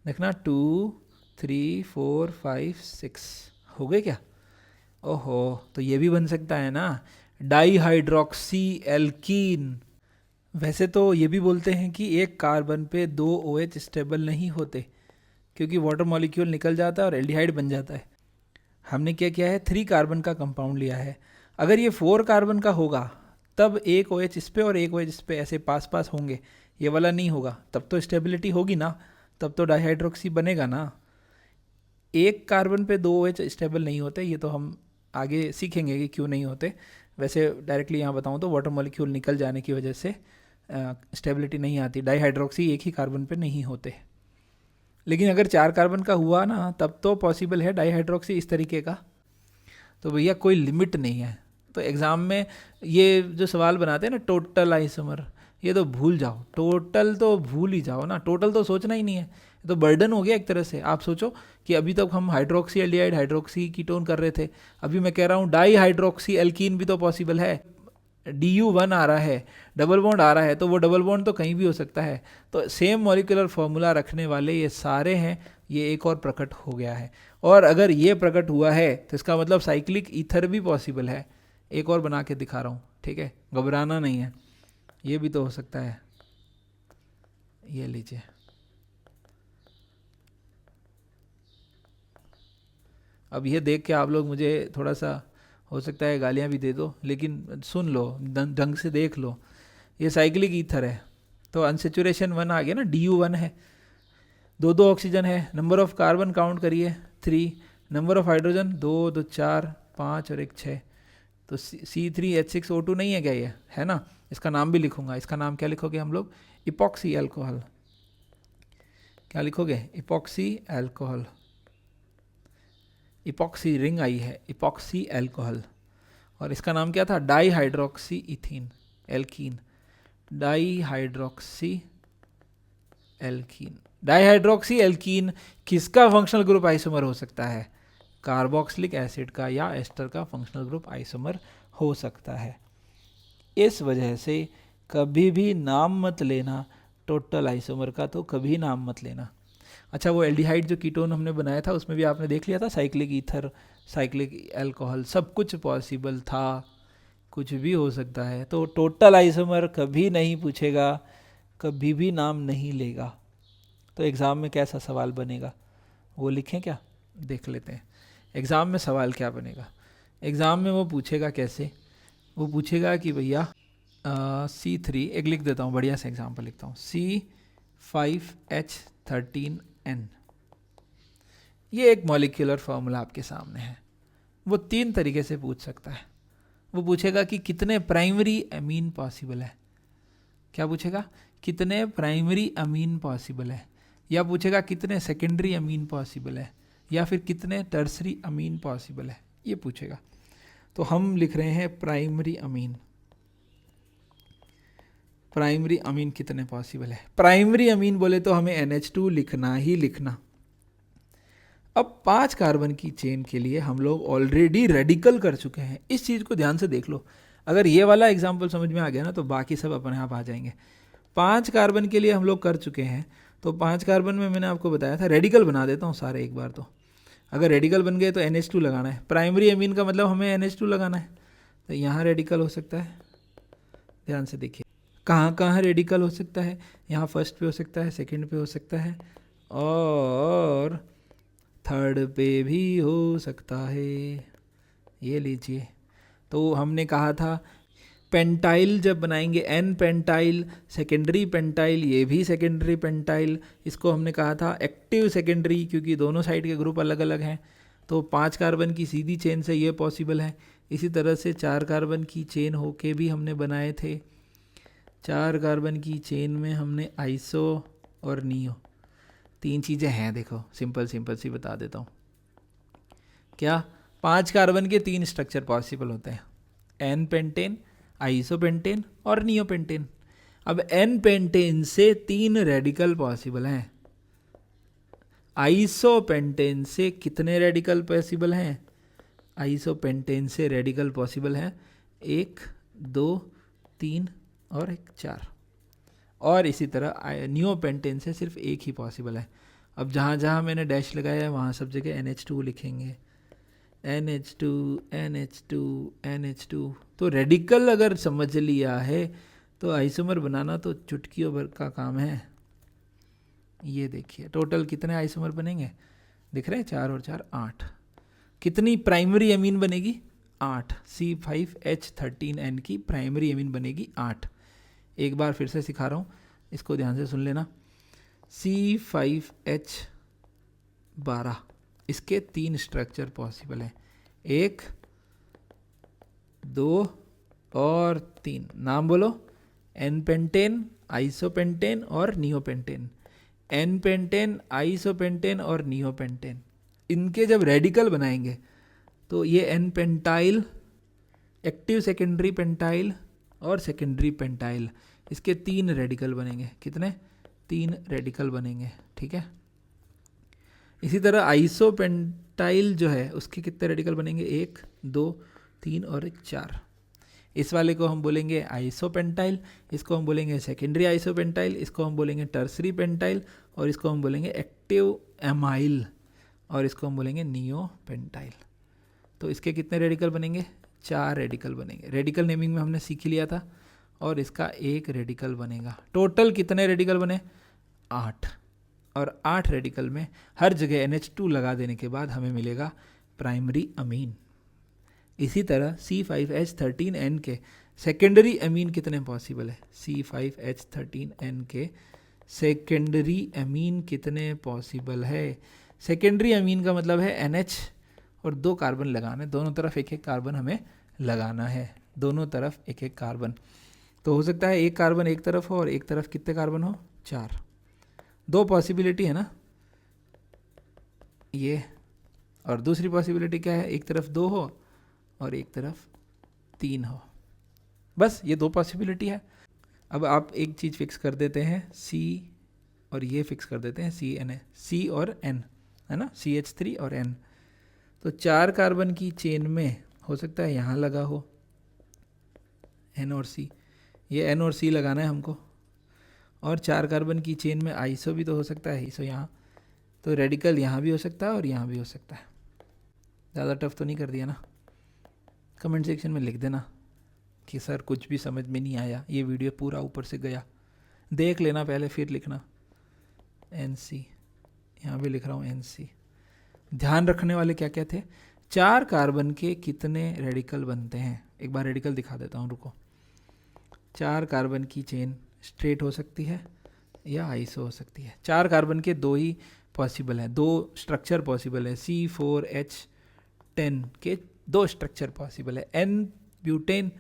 देखना 2 3 4 5 6 हो गए क्या। ओहो, तो ये भी बन सकता है ना, डाईहाइड्रोक्सी एल्कीन। वैसे तो ये भी बोलते हैं कि एक कार्बन पे 2 OH स्टेबल नहीं होते क्योंकि वाटर मॉलिक्यूल निकल जाता है और एल्डिहाइड बन जाता है। हमने क्या किया है, 3 कार्बन का कंपाउंड लिया है। अगर ये 4 कार्बन का होगा तब एक OH इस पे और एक OH इस पे ऐसे पास पास होंगे, ये वाला नहीं होगा, तब तो स्टेबिलिटी होगी ना, तब तो डाईहाइड्रोक्सी बनेगा ना। एक कार्बन पे 2 OH स्टेबल नहीं होते, ये तो हम आगे सीखेंगे कि क्यों नहीं होते। वैसे डायरेक्टली यहाँ बताऊँ तो वाटर मॉलिक्यूल निकल जाने की वजह से स्टेबिलिटी नहीं आती, डाईहाइड्रोक्सी एक ही कार्बन पे नहीं होते। लेकिन अगर 4 कार्बन का हुआ ना तब तो पॉसिबल है डाईहाइड्रोक्सी इस तरीके का। तो भैया कोई लिमिट नहीं है। तो एग्ज़ाम में ये जो सवाल बनाते हैं ना टोटल आइसोमर, ये तो भूल जाओ, टोटल तो भूल ही जाओ ना, टोटल तो सोचना ही नहीं है, तो बर्डन हो गया एक तरह से। आप सोचो कि अभी तक हम हाइड्रोक्सी एल्डिहाइड, हाइड्रोक्सी कीटोन कर रहे थे, अभी मैं कह रहा हूँ डाई हाइड्रोक्सी एल्कीन भी तो पॉसिबल है। DU1 आ रहा है, डबल बॉन्ड आ रहा है, तो वो डबल बॉन्ड तो कहीं भी हो सकता है। तो सेम मॉलिक्यूलर फॉर्मूला रखने वाले ये सारे हैं, ये एक और प्रकट हो गया है। और अगर ये प्रकट हुआ है तो इसका मतलब साइक्लिक ईथर भी पॉसिबल है। एक और बना के दिखा रहा हूँ, ठीक है, घबराना नहीं है, ये भी तो हो सकता है। ये लीजिए, अब ये देख के आप लोग मुझे थोड़ा सा हो सकता है गालियाँ भी दे दो, लेकिन सुन लो, ढंग से देख लो, ये साइक्लिक ईथर है। तो अनसेचुरेशन 1 आ गया ना, DU1 है, 2 ऑक्सीजन है, नंबर ऑफ कार्बन काउंट करिए 3, नंबर ऑफ हाइड्रोजन 2 2 4 5 और 1 6, तो C3H6O2 नहीं है क्या, ये है ना। इसका नाम भी लिखूंगा, इसका नाम क्या लिखोगे हम लोग, इपॉक्सी अल्कोहल। क्या लिखोगे, इपॉक्सी अल्कोहल, इपॉक्सी रिंग आई है, इपॉक्सी अल्कोहल। और इसका नाम क्या था, di hydroxy ethene alkene, di hydroxy alkene. Di hydroxy alkene किसका फंक्शनल ग्रुप आइसोमर हो सकता है, कार्बोक्सिलिक एसिड का या एस्टर का फंक्शनल ग्रुप आइसोमर हो सकता है। इस वजह से कभी भी नाम मत लेना टोटल आइसोमर का, तो कभी नाम मत लेना। अच्छा, वो एल्डिहाइड जो कीटोन हमने बनाया था उसमें भी आपने देख लिया था, साइक्लिक ईथर, साइक्लिक अल्कोहल, सब कुछ पॉसिबल था, कुछ भी हो सकता है। तो टोटल आइसोमर कभी नहीं पूछेगा, कभी भी नाम नहीं लेगा। तो एग्ज़ाम में कैसा सवाल बनेगा वो लिखें क्या, देख लेते हैं। एग्ज़ाम में सवाल क्या बनेगा, एग्ज़ाम में वो पूछेगा कैसे, वो पूछेगा कि भैया C3, एक लिख देता हूँ, बढ़िया से एग्जाम्पल लिखता हूँ, C5H13N, ये एक मॉलिक्यूलर फार्मूला आपके सामने है। वो 3 तरीके से पूछ सकता है। वो पूछेगा कि कितने प्राइमरी अमीन पॉसिबल है, क्या पूछेगा, कितने प्राइमरी अमीन पॉसिबल है, या पूछेगा कितने सेकेंडरी अमीन पॉसिबल है, या फिर कितने टर्सरी अमीन पॉसिबल है, ये पूछेगा। तो हम लिख रहे हैं प्राइमरी अमीन। प्राइमरी अमीन कितने पॉसिबल है? प्राइमरी अमीन बोले तो हमें NH2 लिखना ही लिखना। अब 5 कार्बन की चेन के लिए हम लोग ऑलरेडी रेडिकल कर चुके हैं। इस चीज़ को ध्यान से देख लो, अगर ये वाला एग्जाम्पल समझ में आ गया ना तो बाकी सब अपने आप आ जाएंगे। 5 कार्बन के लिए हम लोग कर चुके हैं, तो 5 कार्बन में मैंने आपको बताया था रेडिकल बना देता हूँ सारे एक बार। तो अगर रेडिकल बन गए तो NH2 लगाना है। प्राइमरी अमीन का मतलब हमें NH2 लगाना है, तो यहाँ रेडिकल हो सकता है। ध्यान से देखिए कहाँ कहाँ रेडिकल हो सकता है। यहाँ फर्स्ट पे हो सकता है, सेकंड पे हो सकता है, और थर्ड पे भी हो सकता है। ये लीजिए, तो हमने कहा था पेंटाइल जब बनाएंगे N पेंटाइल, सेकेंडरी पेंटाइल, ये भी सेकेंडरी पेंटाइल, इसको हमने कहा था एक्टिव सेकेंडरी, क्योंकि दोनों साइड के ग्रुप अलग अलग हैं। तो 5 कार्बन की सीधी चेन से ये पॉसिबल है। इसी तरह से 4 कार्बन की चेन होके भी हमने बनाए थे। 4 कार्बन की चेन में हमने आइसो और नियो, 3 चीज़ें हैं। देखो सिंपल सी बता देता हूँ। क्या? 5 कार्बन के 3 स्ट्रक्चर पॉसिबल होते हैं, N पेंटेन, आइसोपेंटेन और नियोपेंटेन। अब N पेंटेन से 3 रेडिकल पॉसिबल हैं। आइसोपेंटेन से कितने रेडिकल पॉसिबल हैं? आइसोपेंटेन से रेडिकल पॉसिबल हैं 1, 2, 3 और 4। और इसी तरह नियोपेंटेन से सिर्फ एक ही पॉसिबल है। अब जहाँ जहाँ मैंने डैश लगाया है वहाँ सब जगह NH2 लिखेंगे। NH2 NH2 NH2। तो रेडिकल अगर समझ लिया है तो आइसोमर बनाना तो चुटकियों भर का काम है। ये देखिए टोटल कितने आइसोमर बनेंगे, दिख रहे हैं? 4 और 4 8। कितनी प्राइमरी अमीन बनेगी? 8। C5H13N की प्राइमरी अमीन बनेगी 8। एक बार फिर से सिखा रहा हूँ, इसको ध्यान से सुन लेना। C5H12, इसके 3 स्ट्रक्चर पॉसिबल हैं, 1, 2 और 3। नाम बोलो। N पेंटेन, आइसोपेंटेन और नियोपेंटेन। N पेंटेन, आइसोपेंटेन और नियोपेंटेन। इनके जब रेडिकल बनाएंगे तो ये N pentyl, active secondary pentyl और सेकेंडरी पेंटाइल, इसके 3 रेडिकल बनेंगे। कितने? 3 रेडिकल बनेंगे, ठीक है। इसी तरह आइसोपेंटाइल जो है उसके कितने रेडिकल बनेंगे? 1, 2, 3 और 4। इस वाले को हम बोलेंगे आइसोपेंटाइल, इसको हम बोलेंगे सेकेंडरी आइसोपेंटाइल, इसको हम बोलेंगे टर्सरी पेंटाइल, और इसको हम बोलेंगे एक्टिव एमाइल, और इसको हम बोलेंगे नियोपेंटाइल। तो इसके कितने रेडिकल बनेंगे? 4 रेडिकल बनेंगे। रेडिकल नेमिंग में हमने सीख लिया था, और इसका 1 रेडिकल बनेगा। टोटल कितने रेडिकल बने? 8। और 8 रेडिकल में हर जगह NH2 लगा देने के बाद हमें मिलेगा प्राइमरी अमीन। इसी तरह C5H13N के सेकेंडरी अमीन कितने पॉसिबल है? C5H13N के सेकेंडरी अमीन कितने पॉसिबल है? सेकेंडरी अमीन का मतलब है NH और 2 कार्बन लगाने, दोनों तरफ एक एक कार्बन हमें लगाना है, दोनों तरफ एक एक कार्बन। तो हो सकता है एक कार्बन एक तरफ हो और एक तरफ कितने कार्बन हो? 4। 2 पॉसिबिलिटी है ना ये, और दूसरी पॉसिबिलिटी क्या है? एक तरफ 2 हो और एक तरफ 3 हो। बस ये 2 पॉसिबिलिटी है। अब आप एक चीज़ फिक्स कर देते हैं C, और ये फिक्स कर देते हैं C और N, है ना, CH3 और N। तो 4 कार्बन की चेन में हो सकता है यहाँ लगा हो N और C, ये N और C लगाना है हमको। और 4 कार्बन की चेन में आइसो भी तो हो सकता है, आइसो यहाँ, तो रेडिकल यहाँ भी हो सकता है और यहाँ भी हो सकता है। ज़्यादा टफ तो नहीं कर दिया ना? कमेंट सेक्शन में लिख देना कि सर कुछ भी समझ में नहीं आया, ये वीडियो पूरा ऊपर से गया, देख लेना पहले फिर लिखना। NC, यहाँ भी लिख रहा हूँ NC। ध्यान रखने वाले क्या क्या थे? 4 कार्बन के कितने रेडिकल बनते हैं? एक बार रेडिकल दिखा देता हूँ, रुको। 4 कार्बन की चेन स्ट्रेट हो सकती है या आइसो हो सकती है। 4 कार्बन के 2 ही पॉसिबल हैं, 2 स्ट्रक्चर पॉसिबल है। C4H10 के 2 स्ट्रक्चर पॉसिबल है, N ब्यूटेन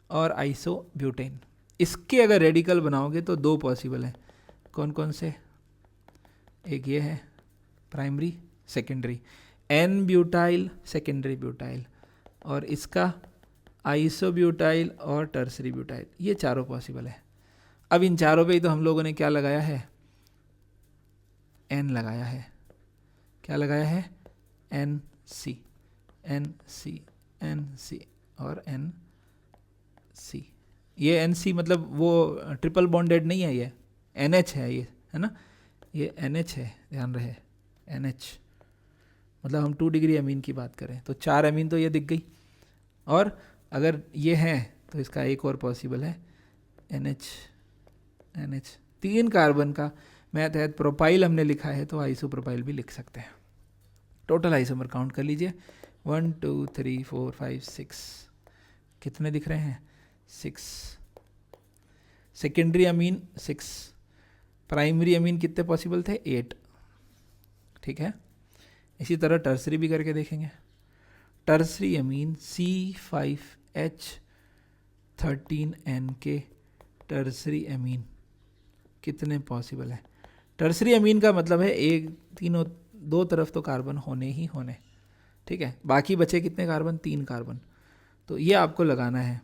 और आइसो ब्यूटेन। इसके अगर रेडिकल बनाओगे तो 2 पॉसिबल हैं। कौन कौन से? एक ये है primary secondary, n butyl secondary butyl, और इसका आइसोब्यूटाइल और टर्सरी ब्यूटाइल, ये चारों पॉसिबल है। अब इन चारों पे ही तो हम लोगों ने क्या लगाया है, एन लगाया है। क्या लगाया है, N C, N C, N C और एन सी। ये एन सी मतलब वो ट्रिपल बॉन्डेड नहीं है, ये एन एच है, ये है ना, ये एन एच है, ध्यान रहे, एन एच मतलब हम 2 डिग्री अमीन की बात करें तो 4 अमीन तो ये दिख गई। और अगर ये है तो इसका एक और पॉसिबल है, N H, N H 3 carbon का मैथ है, प्रोपाइल हमने लिखा है तो आइसो प्रोपाइल भी लिख सकते हैं। टोटल आइसोमर काउंट कर लीजिए, 1 2 3 4 5 6, कितने दिख रहे हैं, 6। सेकेंडरी अमीन 6, प्राइमरी अमीन कितने पॉसिबल थे, 8। ठीक है, इसी तरह टर्सरी भी करके देखेंगे। टर्सरी अमीन C5H13N के टर्सरी अमीन कितने पॉसिबल है। टर्सरी अमीन का मतलब है एक तीनों, दो तरफ तो कार्बन होने ही होने, ठीक है, बाकी बचे कितने कार्बन, 3 कार्बन, तो ये आपको लगाना है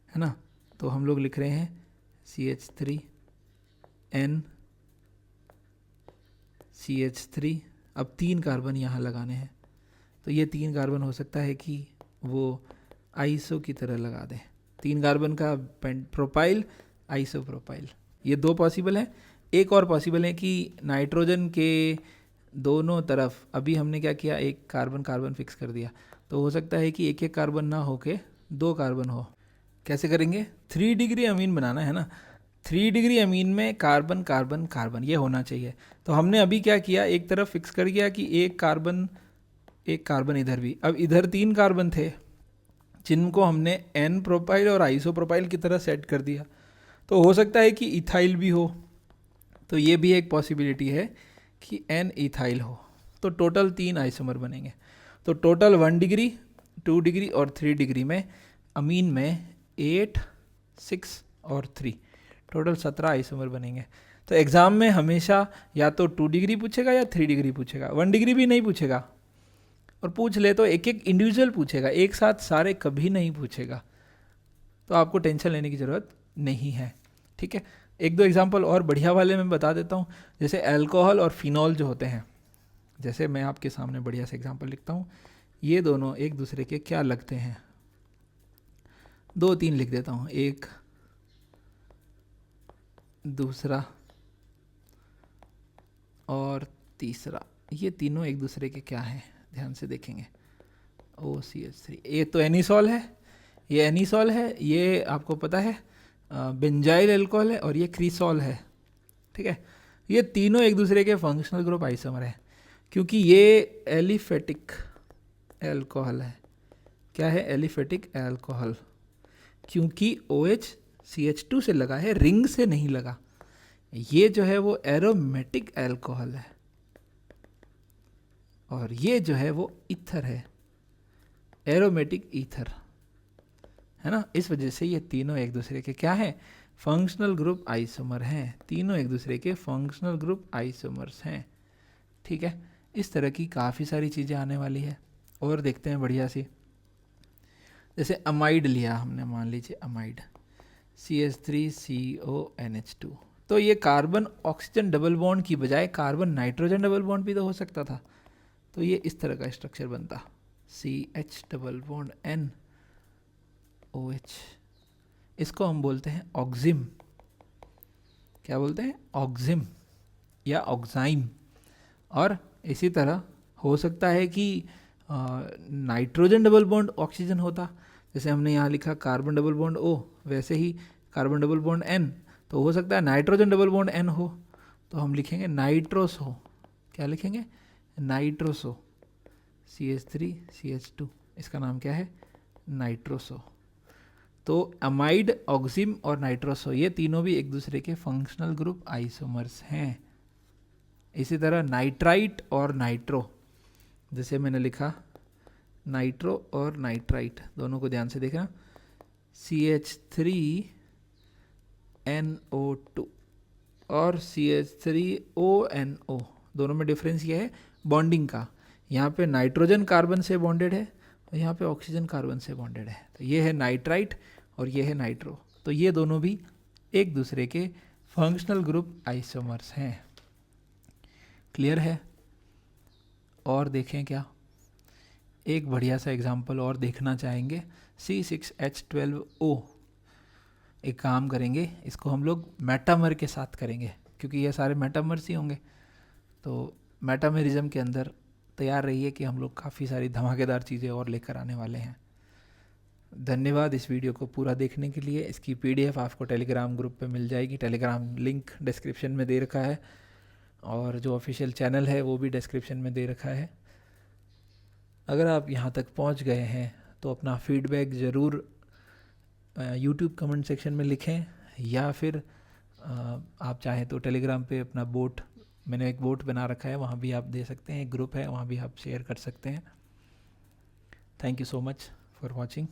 ना। तो हम लोग लिख रहे हैं CH3N CH3, अब 3 कार्बन यहाँ लगाने हैं, तो ये 3 कार्बन हो सकता है कि वो आइसो की तरह लगा दें, 3 कार्बन का प्रोपाइल आइसो प्रोपाइल, ये 2 पॉसिबल है। एक और पॉसिबल है कि नाइट्रोजन के दोनों तरफ, अभी हमने क्या किया, एक कार्बन कार्बन फिक्स कर दिया, तो हो सकता है कि एक एक कार्बन ना होके 2 कार्बन हो। कैसे करेंगे, 3 डिग्री अमीन बनाना है ना, 3 डिग्री अमीन में कार्बन कार्बन कार्बन ये होना चाहिए। तो हमने अभी क्या किया, एक तरफ फिक्स कर दिया कि एक कार्बन इधर भी, अब इधर 3 कार्बन थे जिनको हमने एन प्रोपाइल और आइसो प्रोपाइल की तरह सेट कर दिया, तो हो सकता है कि इथाइल भी हो, तो ये भी एक पॉसिबिलिटी है कि एन इथाइल हो, तो टोटल 3 आइसोमर बनेंगे। तो टोटल 1 डिग्री 2 डिग्री और 3 डिग्री में अमीन में 8 6 और 3 टोटल 17 आइसोमर बनेंगे। तो एग्ज़ाम में हमेशा या तो 2 डिग्री पूछेगा या 3 डिग्री पूछेगा, 1 डिग्री भी नहीं पूछेगा, और पूछ ले तो एक एक इंडिविजुअल पूछेगा, एक साथ सारे कभी नहीं पूछेगा, तो आपको टेंशन लेने की ज़रूरत नहीं है। ठीक है, एक दो एग्जांपल और बढ़िया वाले मैं बता देता हूँ, जैसे अल्कोहल और फिनॉल जो होते हैं, जैसे मैं आपके सामने बढ़िया से एग्जांपल लिखता हूँ, ये दोनों एक दूसरे के क्या लगते हैं, 2-3 लिख देता हूँ, एक दूसरा और तीसरा, ये तीनों एक दूसरे के क्या हैं, ध्यान से देखेंगे, OCH3, ये तो एनिसॉल है, ये एनिसॉल है, ये आपको पता है बेंजाइल अल्कोहल है, और ये क्रीसॉल है। ठीक है, ये तीनों एक दूसरे के फंक्शनल ग्रुप आइसोमर है, क्योंकि ये एलिफेटिक अल्कोहल है। क्या है, एलिफेटिक अल्कोहल, क्योंकि OH CH2 से लगा है, रिंग से नहीं लगा। ये जो है वो एरोमेटिक अल्कोहल है, और ये जो है वो ईथर है, एरोमेटिक ईथर, है ना। इस वजह से ये तीनों एक दूसरे के क्या हैं, फंक्शनल ग्रुप आइसोमर हैं, तीनों एक दूसरे के फंक्शनल ग्रुप आइसोमर्स हैं। ठीक है, इस तरह की काफ़ी सारी चीज़ें आने वाली है, और देखते हैं बढ़िया सी। जैसे अमाइड लिया हमने, मान लीजिए अमाइड CH3CONH2, तो ये कार्बन ऑक्सीजन डबल बॉन्ड की बजाय कार्बन नाइट्रोजन डबल बॉन्ड भी तो हो सकता था, तो ये इस तरह का स्ट्रक्चर बनता, CH डबल बॉन्ड NOH, इसको हम बोलते हैं ऑक्जिम। क्या बोलते हैं, ऑक्जिम या ऑक्साइम। और इसी तरह हो सकता है कि नाइट्रोजन डबल बॉन्ड ऑक्सीजन होता, जैसे हमने यहाँ लिखा कार्बन डबल बॉन्ड O, वैसे ही कार्बन डबल बॉन्ड N, तो हो सकता है नाइट्रोजन डबल बॉन्ड N हो, तो हम लिखेंगे नाइट्रोसो। क्या लिखेंगे, नाइट्रोसो, CH3 CH2, इसका नाम क्या है, नाइट्रोसो। तो अमाइड, ऑक्सिम और नाइट्रोसो, ये तीनों भी एक दूसरे के फंक्शनल ग्रुप आइसोमर्स हैं। इसी तरह नाइट्राइट और नाइट्रो, जैसे मैंने लिखा नाइट्रो और नाइट्राइट, दोनों को ध्यान से देखना, CH3NO2, और CH3ONO, दोनों में डिफरेंस ये है बॉन्डिंग का। यहाँ पे नाइट्रोजन कार्बन से बॉन्डेड है और यहाँ पे ऑक्सीजन कार्बन से बॉन्डेड है। तो ये है नाइट्राइट और ये है नाइट्रो। तो ये दोनों भी एक दूसरे के फंक्शनल ग्रुप आइसोमर्स हैं। क्लियर है? और देखें क्या, एक बढ़िया सा एग्जांपल और देखना चाहेंगे, C6H12O। एक काम करेंगे, इसको हम लोग मेटामर के साथ करेंगे क्योंकि ये सारे मेटामर्स ही होंगे। तो मेटामरिज्म के अंदर तैयार रहिए कि हम लोग काफ़ी सारी धमाकेदार चीज़ें और लेकर आने वाले हैं। धन्यवाद इस वीडियो को पूरा देखने के लिए। इसकी PDF आपको टेलीग्राम ग्रुप पे मिल जाएगी। टेलीग्राम लिंक डिस्क्रिप्शन में दे रखा है और जो ऑफिशियल चैनल है वो भी डिस्क्रिप्शन में दे रखा है। अगर आप यहाँ तक पहुँच गए हैं तो अपना फीडबैक ज़रूर YouTube कमेंट सेक्शन में लिखें, या फिर आप चाहें तो टेलीग्राम पे अपना बोट, मैंने एक बोट बना रखा है, वहाँ भी आप दे सकते हैं। एक ग्रुप है, वहाँ भी आप शेयर कर सकते हैं। Thank you so much for watching.